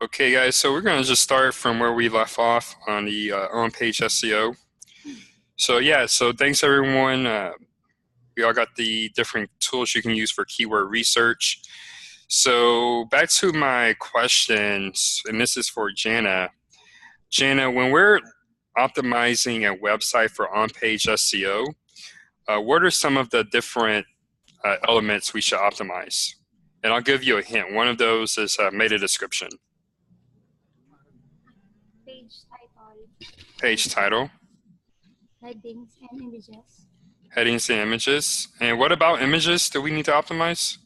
Okay, guys, so we're going to just start from where we left off on the on-page SEO. So thanks everyone. We all got the different tools you can use for keyword research. So back to my questions, and this is for Jana. Jana, when we're optimizing a website for on-page SEO, what are some of the different elements we should optimize? And I'll give you a hint. One of those is meta description. Page title. Headings and images. Headings and images. And what about images do we need to optimize?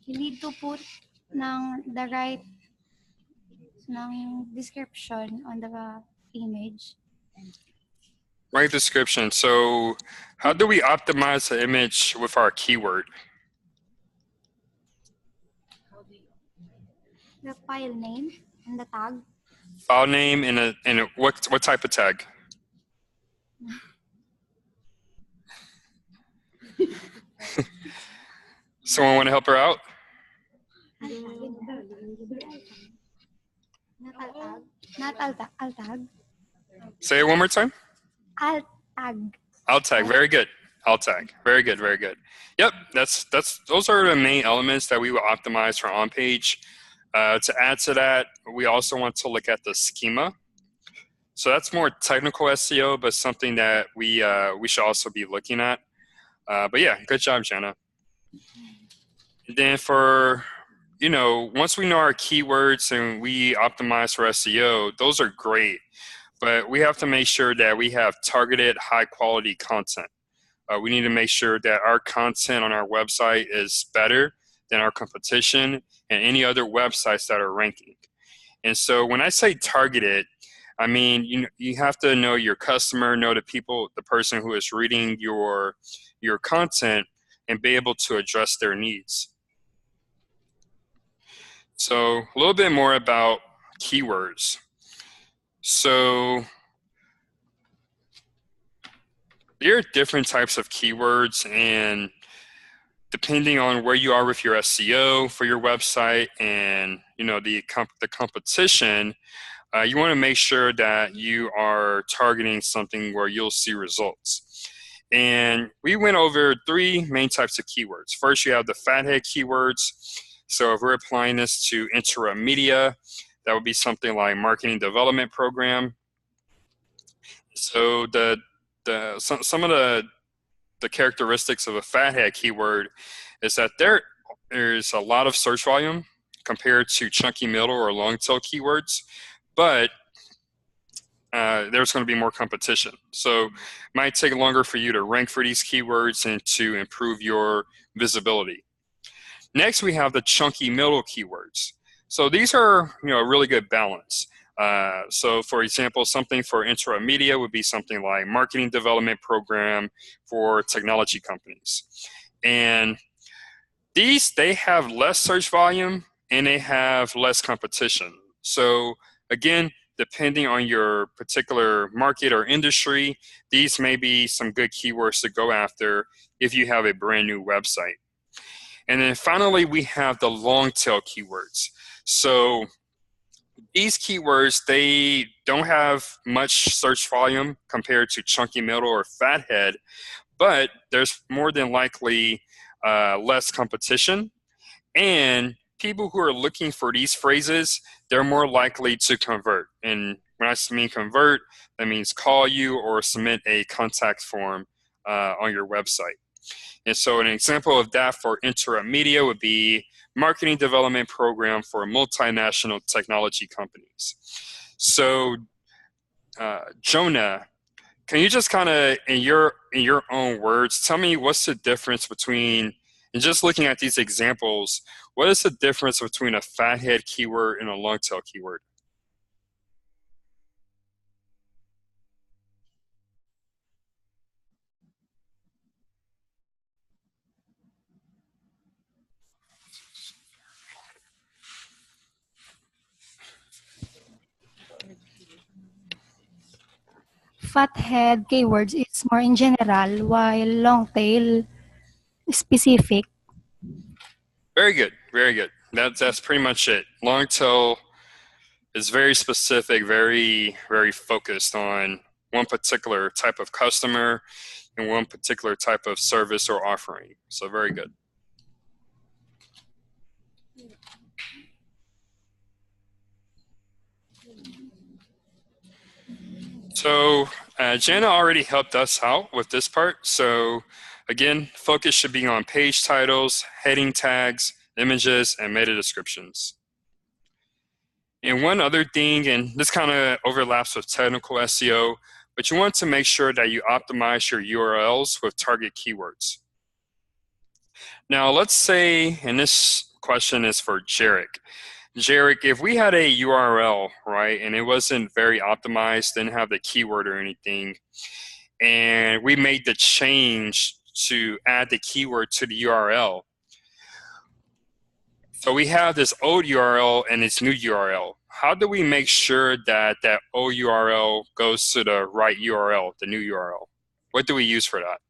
You need to put the right description on the image. Right description. So how do we optimize the image with our keyword? The file name and the tag. File name and what type of tag? Someone want to help her out? Not alt tag. Say it one more time. Alt tag. Alt tag. Very good. Alt tag. Very good. Very good. Yep. Those are the main elements that we will optimize for on page. To add to that, we also want to look at the schema. So that's more technical SEO, but something that we should also be looking at. But yeah, good job, Jenna. And then for, once we know our keywords and we optimize for SEO, those are great. But we have to make sure that we have targeted high quality content. We need to make sure that our content on our website is better than our competition and any other websites that are ranking. And so when I say targeted, I mean, you have to know your customer, know the person who is reading your content, and be able to address their needs. So a little bit more about keywords. So there are different types of keywords, and depending on where you are with your SEO for your website and the competition, you want to make sure that you are targeting something where you'll see results. And we went over 3 main types of keywords. First, you have the fathead keywords. So if we're applying this to interrupt media, that would be something like marketing development program. So some of the characteristics of a fathead keyword is that there's a lot of search volume compared to chunky middle or long tail keywords, but there's going to be more competition. So it might take longer for you to rank for these keywords and to improve your visibility. Next, we have the chunky middle keywords. So these are a really good balance. So for example, something for interrupt media would be something like marketing development program for technology companies. And they have less search volume and they have less competition. So again, depending on your particular market or industry, these may be some good keywords to go after if you have a brand new website. And then finally, we have the long tail keywords. So these keywords, they don't have much search volume compared to chunky middle or fathead, but there's more than likely less competition. And people who are looking for these phrases, they're more likely to convert. And when I mean convert, that means call you or submit a contact form on your website. And so an example of that for interrupt media would be marketing development program for multinational technology companies. So Jonah, can you just kind of, in your own words, tell me what's the difference between, and just looking at these examples, what is the difference between a fathead keyword and a long tail keyword? Fathead keywords is more in general, while long tail Specific. Very good, very good. That's pretty much it. Long tail is very specific, very focused on one particular type of customer and one particular type of service or offering. So very good. So Jana already helped us out with this part. So again, focus should be on page titles, heading tags, images, and meta descriptions. And one other thing, and this kind of overlaps with technical SEO, but you want to make sure that you optimize your URLs with target keywords. Now, let's say, and this question is for Jarek. Jarek, if we had a URL, right, and it wasn't very optimized, didn't have the keyword or anything, and we made the change to add the keyword to the URL. So we have this old URL and its new URL. How do we make sure that that old URL goes to the right URL, the new URL? What do we use for that?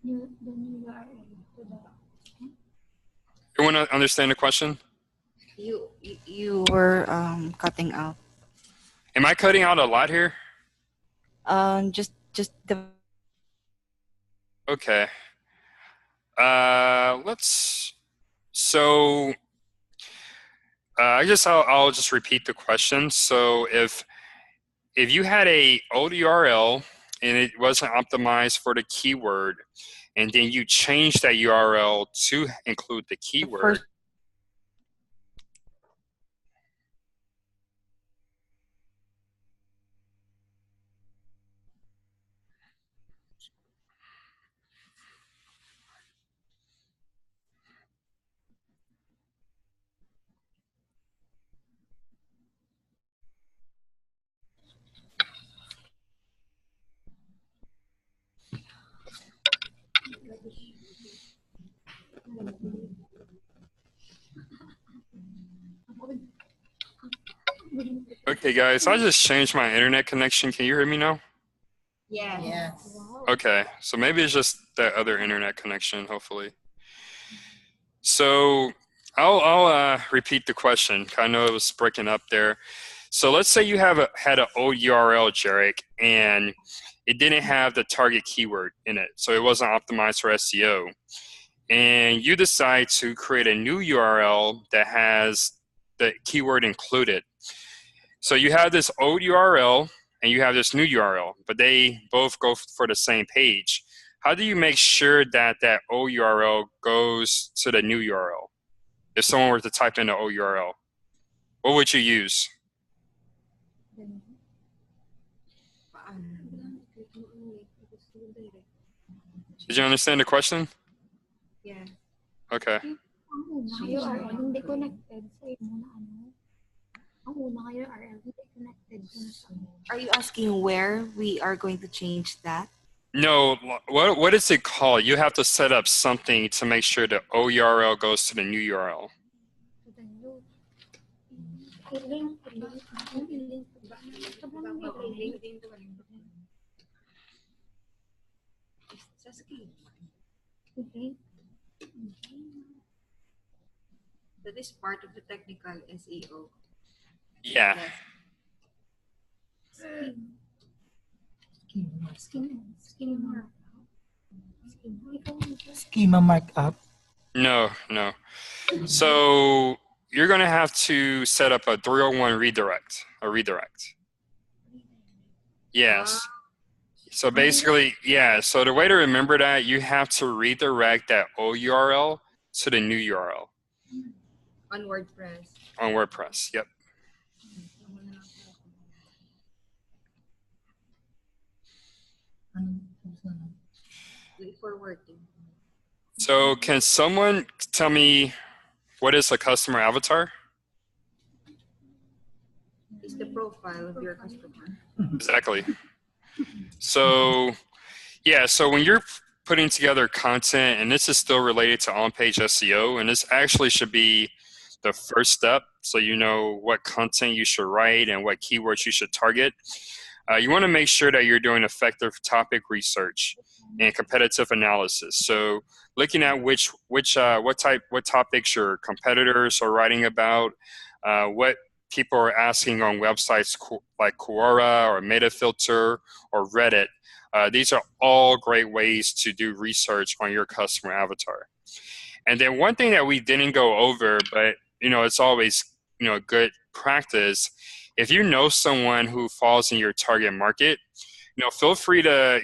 The new URL to the You want to understand the question? You were cutting out. Am I cutting out a lot here? Just the Okay. So I'll just repeat the question. So if you had a old URL and it wasn't optimized for the keyword, and then you change that URL to include the keyword. first. Okay, guys, I just changed my internet connection. Can you hear me now? Yes. Okay, so maybe it's just that other internet connection, hopefully. So I'll repeat the question. I know it was breaking up there. So let's say you had an old URL, Jarek, and it didn't have the target keyword in it, so it wasn't optimized for SEO. And you decide to create a new URL that has the keyword included. So you have this old URL and you have this new URL, but they both go for the same page. How do you make sure that that old URL goes to the new URL? If someone were to type in the old URL, what would you use? Did you understand the question? Yeah. Okay. ang una URL hindi connected sa imo na ano. Ang una URL hindi connected sa Are you asking where we are going to change that? No, what is it called? You have to set up something to make sure the old URL goes to the new URL. to the new link okay. That is part of the technical SEO. Yeah. Schema markup. No. So you're going to have to set up a 301 redirect, a redirect. Yes. So basically, yeah, so the way to remember that, you have to redirect that old URL to the new URL. On WordPress. On WordPress, yep. For working. So can someone tell me what is a customer avatar? It's the profile of your customer. Exactly. So, yeah, so when you're putting together content, and this is still related to on-page SEO, and this actually should be the first step, so you know what content you should write and what keywords you should target. You want to make sure that you're doing effective topic research and competitive analysis. So looking at what topics your competitors are writing about, what people are asking on websites like Quora or Metafilter or Reddit. These are all great ways to do research on your customer avatar. And then one thing that we didn't go over, but it's always good practice. If you know someone who falls in your target market, feel free to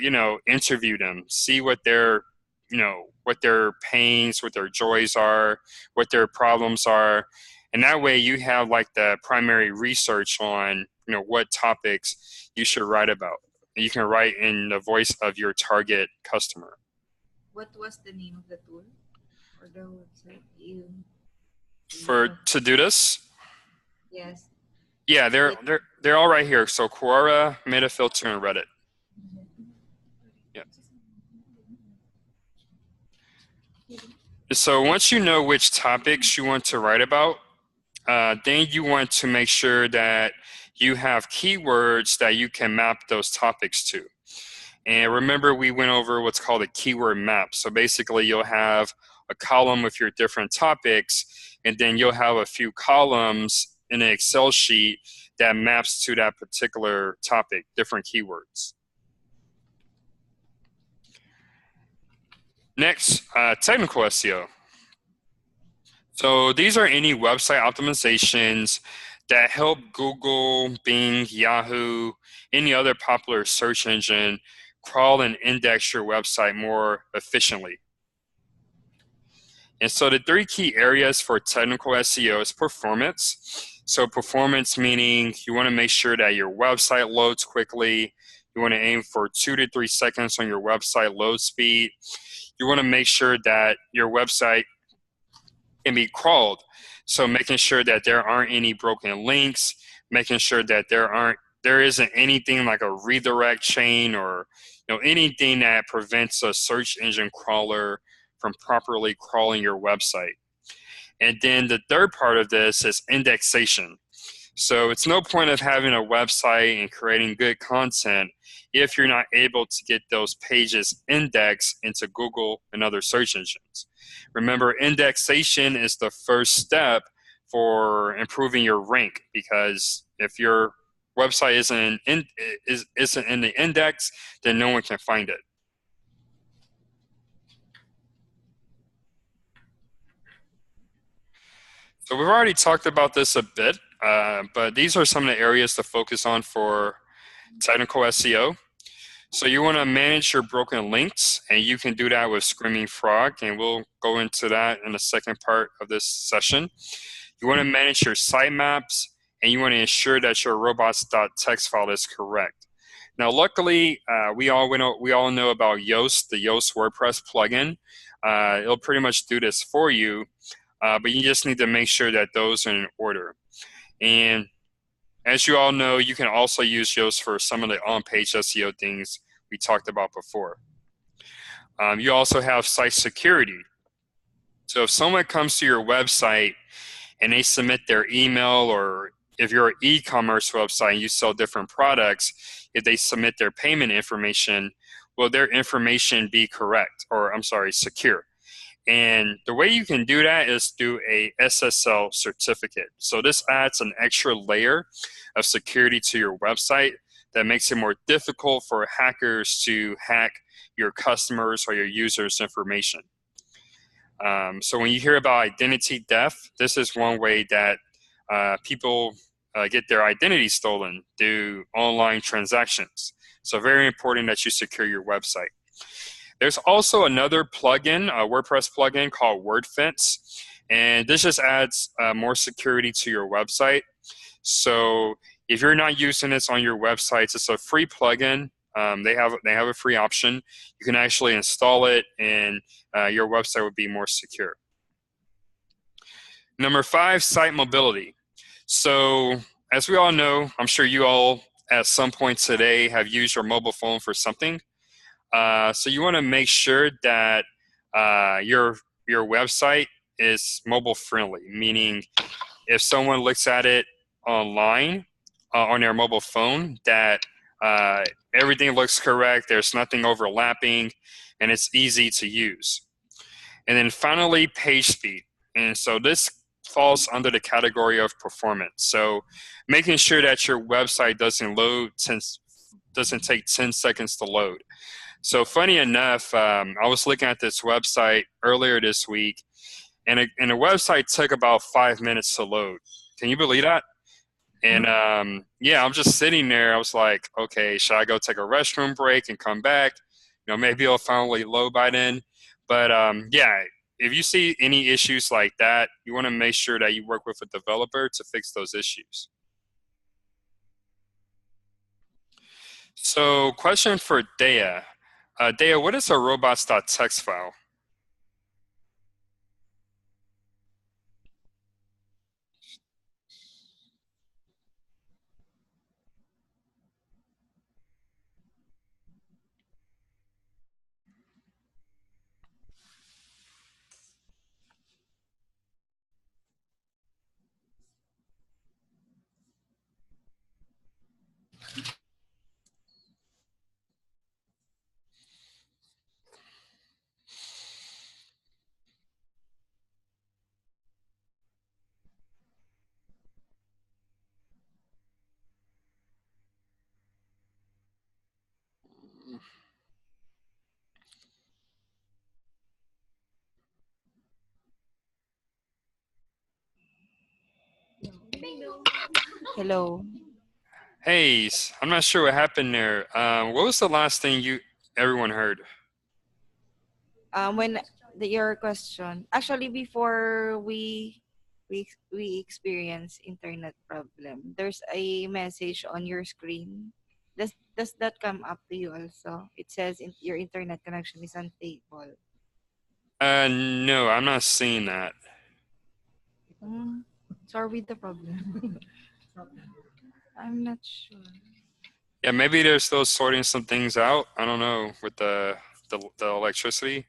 interview them, see what their pains, what their joys are, what their problems are, and that way you have like the primary research on what topics you should write about. You can write in the voice of your target customer. What was the name of the tool or the website to do this? Yes. Yeah, they're all right here. So Quora, Metafilter, and Reddit. Yeah. So once you know which topics you want to write about, then you want to make sure that you have keywords that you can map those topics to. And remember, we went over what's called a keyword map. So basically, you'll have a column with your different topics, and then you'll have a few columns in an Excel sheet that maps to that particular topic, different keywords. Next, technical SEO. So these are any website optimizations that help Google, Bing, Yahoo, any other popular search engine crawl and index your website more efficiently. And so the three key areas for technical SEO is performance. So performance meaning you want to make sure that your website loads quickly. You want to aim for 2 to 3 seconds on your website load speed. You want to make sure that your website can be crawled. So making sure that there aren't any broken links, making sure that there isn't anything like a redirect chain or anything that prevents a search engine crawler from properly crawling your website. And then the third part of this is indexation. So it's no point of having a website and creating good content if you're not able to get those pages indexed into Google and other search engines. Remember, indexation is the first step for improving your rank, because if your website isn't in the index, then no one can find it. So we've already talked about this a bit, but these are some of the areas to focus on for technical SEO. So you want to manage your broken links, and you can do that with Screaming Frog, and we'll go into that in the second part of this session. You want to manage your sitemaps, and you want to ensure that your robots.txt file is correct. Now, luckily, we all know about Yoast, the Yoast WordPress plugin. It'll pretty much do this for you, but you just need to make sure that those are in order. And as you all know, you can also use Yoast for some of the on-page SEO things we talked about before. You also have site security. So if someone comes to your website and they submit their email, or if you're an e-commerce website and you sell different products, if they submit their payment information, will their information be correct, or secure? And the way you can do that is through a SSL certificate. So this adds an extra layer of security to your website that makes it more difficult for hackers to hack your customers or your users' information. So when you hear about identity theft, this is one way that people get their identity stolen through online transactions. So very important that you secure your website. There's also another plugin, a WordPress plugin called WordFence, and this just adds more security to your website. So if you're not using this on your websites, it's a free plugin. They have a free option. You can actually install it, and your website will be more secure. Number 5, site mobility. So as we all know, I'm sure you all at some point today have used your mobile phone for something. So you want to make sure that your website is mobile friendly, meaning if someone looks at it online on their mobile phone, that Everything looks correct. There's nothing overlapping, and it's easy to use. And then finally, page speed. And so this falls under the category of performance. So making sure that your website doesn't take 10 seconds to load. So funny enough, I was looking at this website earlier this week, and the website took about 5 minutes to load. Can you believe that? And yeah, I'm just sitting there. I was like, okay, should I go take a restroom break and come back? Maybe it'll finally load by then. But yeah, if you see any issues like that, you want to make sure that you work with a developer to fix those issues. So question for Dea. Dea, what is a robots.txt file? Hello. Hey, I'm not sure what happened there. What was the last thing everyone heard? When your question, actually, before we experience internet problem, there's a message on your screen. Does that come up to you also? It says your internet connection is unstable. No, I'm not seeing that. Sorry, the problem. I'm not sure. Yeah, maybe they're still sorting some things out. I don't know with the electricity.